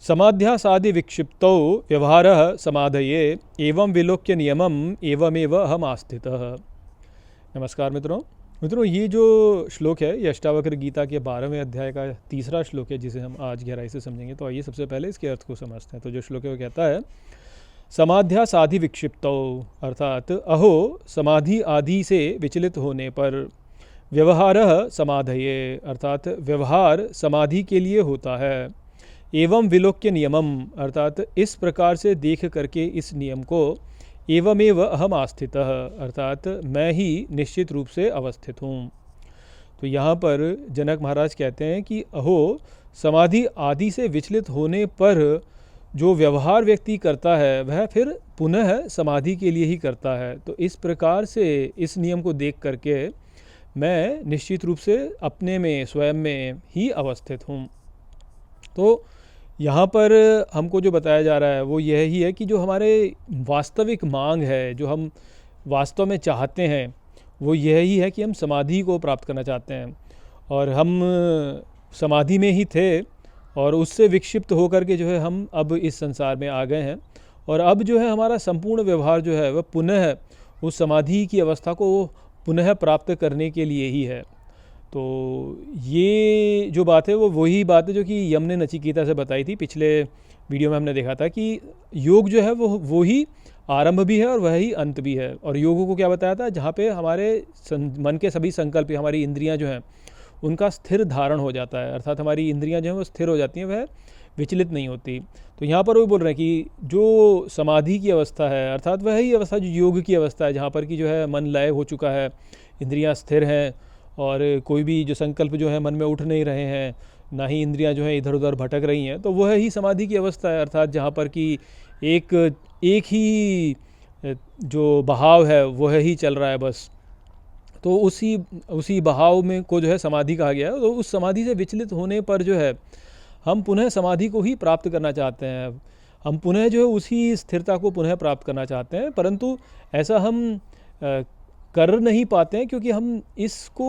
समाध्यासादि विक्षिप्तौ व्यवहारः समाधये एवं विलोक्य नियमम एवमेव अहम आस्थितः। नमस्कार मित्रों, ये जो श्लोक है ये अष्टावक्र गीता के 12वें अध्याय का तीसरा श्लोक है, जिसे हम आज गहराई से समझेंगे। तो आइए सबसे पहले इसके अर्थ को समझते हैं। तो जो श्लोक है वो कहता है, समाध्यासादि विक्षिप्तौ, अर्थात अहो समाधि आदि से विचलित होने पर, व्यवहारः समाधये, अर्थात व्यवहार समाधि के लिए होता है, एवं विलोक्य नियमम, अर्थात इस प्रकार से देख करके इस नियम को, एवमेव अहम आस्थितः, अर्थात मैं ही निश्चित रूप से अवस्थित हूँ। तो यहाँ पर जनक महाराज कहते हैं कि अहो समाधि आदि से विचलित होने पर जो व्यवहार व्यक्ति करता है वह फिर पुनः समाधि के लिए ही करता है। तो इस प्रकार से इस नियम को देख करके मैं निश्चित रूप से अपने में स्वयं में ही अवस्थित हूँ। तो यहाँ पर हमको जो बताया जा रहा है वो यह ही है कि जो हमारे वास्तविक मांग है, जो हम वास्तव में चाहते हैं, वो यह ही है कि हम समाधि को प्राप्त करना चाहते हैं। और हम समाधि में ही थे और उससे विक्षिप्त होकर के जो है हम अब इस संसार में आ गए हैं। और अब जो है हमारा संपूर्ण व्यवहार जो है वह पुनः उस समाधि की अवस्था को पुनः प्राप्त करने के लिए ही है। तो ये जो बात है वो वही बात है जो कि यम ने नचिकेता से बताई थी। पिछले वीडियो में हमने देखा था कि योग जो है वो ही आरंभ भी है और वही अंत भी है। और योग को क्या बताया था, जहाँ पे हमारे मन के सभी संकल्प, हमारी इंद्रियां जो हैं उनका स्थिर धारण हो जाता है, अर्थात हमारी इंद्रियां जो हैं वो स्थिर हो जाती हैं, वह विचलित नहीं होती। तो यहाँ पर वो बोल रहे हैं कि जो समाधि की अवस्था है, अर्थात वही अवस्था जो योग की अवस्था है, जहाँ पर कि जो है मन लय हो चुका है, इंद्रियाँ स्थिर हैं और कोई भी जो संकल्प जो है मन में उठ नहीं रहे हैं, ना ही इंद्रियां जो हैं इधर उधर भटक रही हैं। तो वह ही समाधि की अवस्था है, अर्थात जहाँ पर कि एक ही जो बहाव है वह ही चल रहा है बस। तो उसी बहाव में को जो है समाधि कहा गया है। तो उस समाधि से विचलित होने पर जो है हम पुनः समाधि को ही प्राप्त करना चाहते हैं। हम पुनः जो है उसी स्थिरता को पुनः प्राप्त करना चाहते हैं, परंतु ऐसा हम कर नहीं पाते हैं क्योंकि हम इसको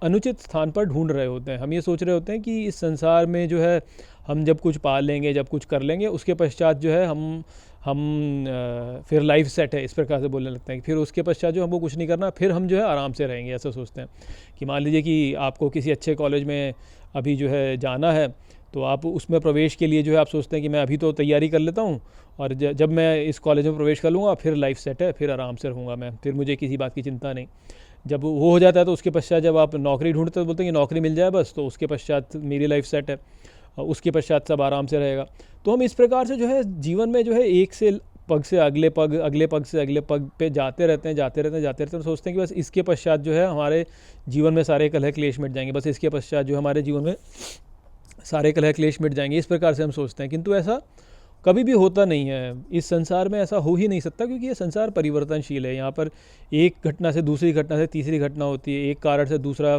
अनुचित स्थान पर ढूंढ रहे होते हैं। हम ये सोच रहे होते हैं कि इस संसार में जो है हम जब कुछ पा लेंगे, जब कुछ कर लेंगे, उसके पश्चात जो है हम फिर लाइफ सेट है, इस प्रकार से बोलने लगते हैं कि फिर उसके पश्चात जो हमको कुछ नहीं करना, फिर हम जो है आराम से रहेंगे। ऐसा सोचते हैं कि मान लीजिए कि आपको किसी अच्छे कॉलेज में अभी जो है जाना है, तो आप उसमें प्रवेश के लिए जो है आप सोचते हैं कि मैं अभी तो तैयारी कर लेता हूँ और जब मैं इस कॉलेज में प्रवेश कर लूँगा फिर लाइफ सेट है, फिर आराम से रहूँगा मैं, फिर मुझे किसी बात की चिंता नहीं। जब वो हो जाता है तो उसके पश्चात जब आप नौकरी ढूंढते तो बोलते हैं कि नौकरी मिल जाए बस, तो उसके पश्चात मेरी लाइफ सेट है और उसके पश्चात सब आराम से रहेगा। तो हम इस प्रकार से जो है जीवन में जो है एक से पग से अगले पग, अगले पग से अगले पग पे जाते रहते हैं, सोचते हैं कि बस इसके पश्चात जो है हमारे जीवन में सारे कलह क्लेश मिट जाएंगे, बस इसके पश्चात जो हमारे जीवन में सारे कलह क्लेश मिट जाएंगे। इस प्रकार से हम सोचते हैं, किंतु ऐसा कभी भी होता नहीं है। इस संसार में ऐसा हो ही नहीं सकता, क्योंकि ये संसार परिवर्तनशील है। यहाँ पर एक घटना से दूसरी घटना से तीसरी घटना होती है, एक कारण से दूसरा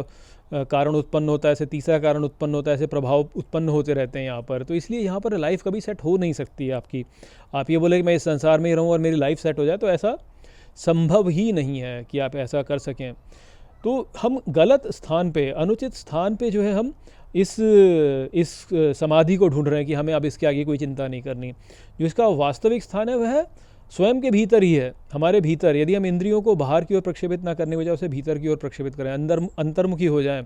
कारण उत्पन्न होता है, ऐसे तीसरा कारण उत्पन्न होता है, ऐसे प्रभाव उत्पन्न होते रहते हैं यहाँ पर। तो इसलिए यहाँ पर लाइफ कभी सेट हो नहीं सकती है आपकी। आप ये बोले कि मैं इस संसार में ही रहूँ और मेरी लाइफ सेट हो जाए, तो ऐसा संभव ही नहीं है कि आप ऐसा कर सकें। तो हम गलत स्थान पे, अनुचित स्थान पे जो है हम इस समाधि को ढूंढ रहे हैं कि हमें अब इसके आगे कोई चिंता नहीं करनी। जो इसका वास्तविक स्थान है वह स्वयं के भीतर ही है, हमारे भीतर। यदि हम इंद्रियों को बाहर की ओर प्रक्षेपित ना करने बजाय उसे भीतर की ओर प्रक्षेपित करें, अंतर्मुखी हो जाएं,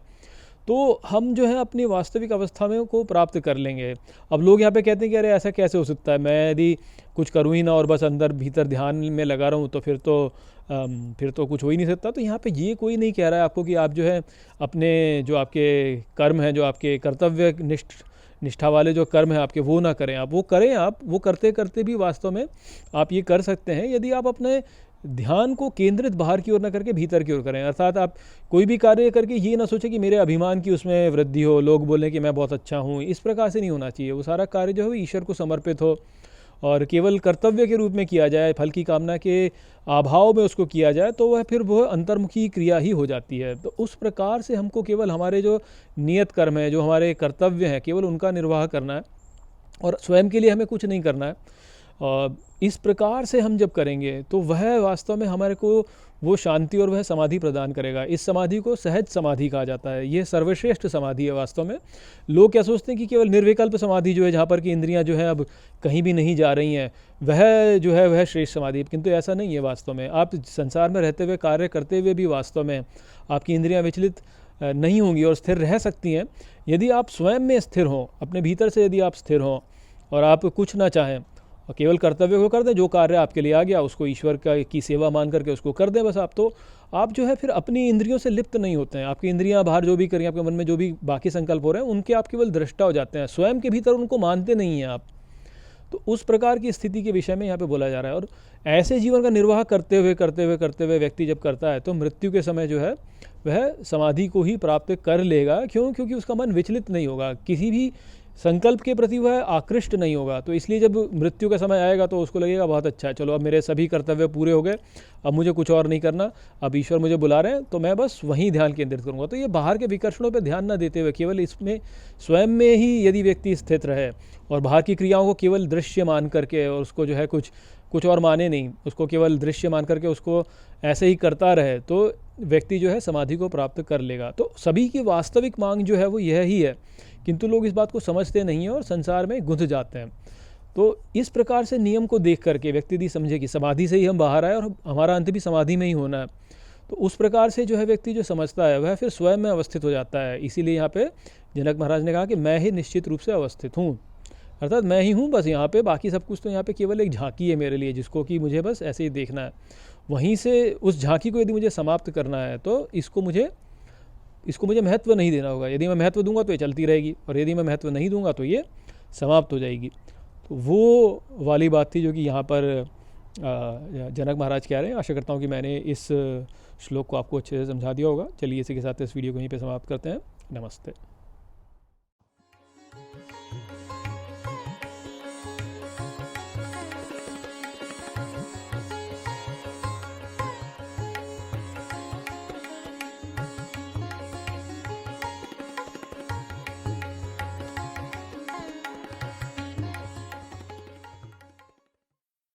तो हम जो है अपनी वास्तविक अवस्था में को प्राप्त कर लेंगे। अब लोग यहाँ पे कहते हैं कि अरे ऐसा कैसे हो सकता है, मैं यदि कुछ करूँ ही ना और बस अंदर भीतर ध्यान में लगा रहूँ तो फिर तो कुछ हो ही नहीं सकता। तो यहाँ पे ये कोई नहीं कह रहा है आपको कि आप जो है अपने जो आपके कर्म हैं, जो आपके कर्तव्य निष्ठा वाले जो कर्म हैं आपके, वो ना करें। आप वो करें, आप वो करते करते भी वास्तव में आप ये कर सकते हैं, यदि आप अपने ध्यान को केंद्रित बाहर की ओर ना करके भीतर की ओर करें। अर्थात आप कोई भी कार्य करके ये ना सोचें कि मेरे अभिमान की उसमें वृद्धि हो, लोग बोलें कि मैं बहुत अच्छा हूँ। इस प्रकार से नहीं होना चाहिए। वो सारा कार्य जो है ईश्वर को समर्पित हो और केवल कर्तव्य के रूप में किया जाए, फल की कामना के अभाव में उसको किया जाए, तो वह फिर वह अंतर्मुखी क्रिया ही हो जाती है। तो उस प्रकार से हमको केवल हमारे जो नियत कर्म है, जो हमारे कर्तव्य हैं, केवल उनका निर्वाह करना है और स्वयं के लिए हमें कुछ नहीं करना है। इस प्रकार से हम जब करेंगे तो वह वास्तव में हमारे को वो शांति और वह समाधि प्रदान करेगा। इस समाधि को सहज समाधि कहा जाता है। ये सर्वश्रेष्ठ समाधि है वास्तव में। लोग क्या सोचते हैं कि केवल निर्विकल्प समाधि जो है, जहाँ पर कि इंद्रियां जो है अब कहीं भी नहीं जा रही हैं, वह जो है वह श्रेष्ठ समाधि है, किंतु ऐसा नहीं है वास्तव में। आप संसार में रहते हुए, कार्य करते हुए भी वास्तव में आपकी इंद्रियां विचलित नहीं होंगी और स्थिर रह सकती हैं यदि आप स्वयं में स्थिर हों, अपने भीतर से यदि आप स्थिर हों और आप कुछ ना चाहें और केवल कर्तव्य को कर दें, जो कार्य आपके लिए आ गया उसको ईश्वर की सेवा मान करके उसको कर दें बस। आप जो है फिर अपनी इंद्रियों से लिप्त नहीं होते हैं। आपकी इंद्रियां बाहर जो भी करें, आपके मन में जो भी बाकी संकल्प हो रहे हैं, उनके आप केवल दृष्टा हो जाते हैं, स्वयं के भीतर उनको मानते नहीं हैं आप। तो उस प्रकार की स्थिति के विषय में यहाँ पे बोला जा रहा है। और ऐसे जीवन का निर्वाह करते हुए व्यक्ति जब करता है तो मृत्यु के समय जो है वह समाधि को ही प्राप्त कर लेगा। क्योंकि उसका मन विचलित नहीं होगा, किसी भी संकल्प के प्रति वह आकृष्ट नहीं होगा। तो इसलिए जब मृत्यु का समय आएगा तो उसको लगेगा बहुत अच्छा है, चलो अब मेरे सभी कर्तव्य पूरे हो गए, अब मुझे कुछ और नहीं करना, अब ईश्वर मुझे बुला रहे हैं तो मैं बस वहीं ध्यान केंद्रित करूँगा। तो ये बाहर के विकर्षणों पर ध्यान न देते हुए केवल इसमें स्वयं में ही यदि व्यक्ति स्थित रहे और बाहर की क्रियाओं को केवल दृश्य मान करके और उसको जो है कुछ और माने नहीं, उसको केवल दृश्य मान करके उसको ऐसे ही करता रहे, तो व्यक्ति जो है समाधि को प्राप्त कर लेगा। तो सभी की वास्तविक मांग जो है वो यह ही है, किंतु लोग इस बात को समझते नहीं हैं और संसार में गुंथ जाते हैं। तो इस प्रकार से नियम को देख करके व्यक्ति यदि समझे कि समाधि से ही हम बाहर आए और हमारा अंत भी समाधि में ही होना है, तो उस प्रकार से जो है व्यक्ति जो समझता है वह फिर स्वयं में अवस्थित हो जाता है। इसीलिए यहाँ पे जनक महाराज ने कहा कि मैं ही निश्चित रूप से अवस्थित हूँ, अर्थात मैं ही हूँ बस यहाँ पे, बाकी सब कुछ तो यहाँ पे केवल एक झांकी है मेरे लिए, जिसको कि मुझे बस ऐसे ही देखना है। वहीं से उस झांकी को यदि मुझे समाप्त करना है तो इसको मुझे महत्व नहीं देना होगा। यदि मैं महत्व दूंगा तो ये चलती रहेगी और यदि मैं महत्व नहीं दूंगा तो ये समाप्त हो जाएगी। तो वो वाली बात थी जो कि यहाँ पर जनक महाराज कह रहे हैं। आशा करता हूँ कि मैंने इस श्लोक को आपको अच्छे से समझा दिया होगा। चलिए इसी के साथ इस वीडियो को यहीं पे समाप्त करते हैं। नमस्ते।